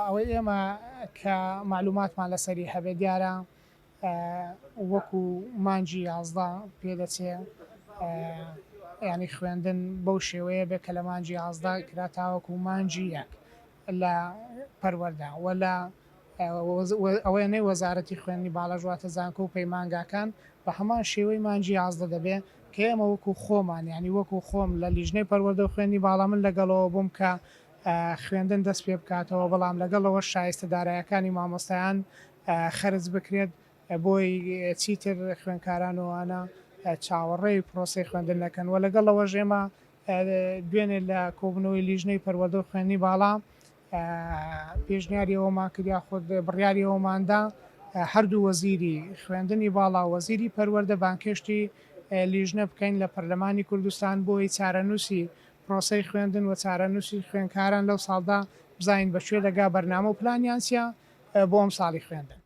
ئەوەی ئێمە کە معلوماتمان لەسەری هەبێ دیارە وەکو مانجی 11 پێ دەچێ ینی خوێندن بەو شێوەیە بێ کە لە مانجی 11 کرا تاوەکو مانجی یەک لە پەروەەردە وەلا ئەوەیە نەی وەزارەتی خوێندنی باڵەژواتە زانکۆ و پەیمانگاکان بە هەمان شێوەی مانجی 11 دەبێ کە ئێمە وەکو خۆمان ینی وەکو خۆم لە لیژنەی پەروەەردە و خوێندنی باڵا من لەگەڵەوە بووم کە خوێندن دەست پێ بکاتەوە بەڵام لەگەڵەوە شایستەدارایەکانی مامۆستایان خەرج بکرێت بۆی چیتر خوێنکارانەوەوانە چاوەڕێی پرۆسی خوێندن نەکەن و لەگەڵەوە ژێمە دوێنێ لە کۆبنەوەی لیژنەی پەروەەردە و خوێندنی باڵا پێشنیاریەوەمان کردیا خۆ بڕیاریەوەماندا هەردوو وەزیری خوێندنی باڵا وەزیری پەروەەردە بانکشتی لیژنە بکەین لە پەرلەمانی کوردستان بۆی چارەنووسی پرۆسی خوێندن و چارەنووسی خوێنکاران لەو ساڵدا بزین بەشێ لەگا بەرنامە و پلانیانسیە بۆ ئەم ساڵی خوێندن.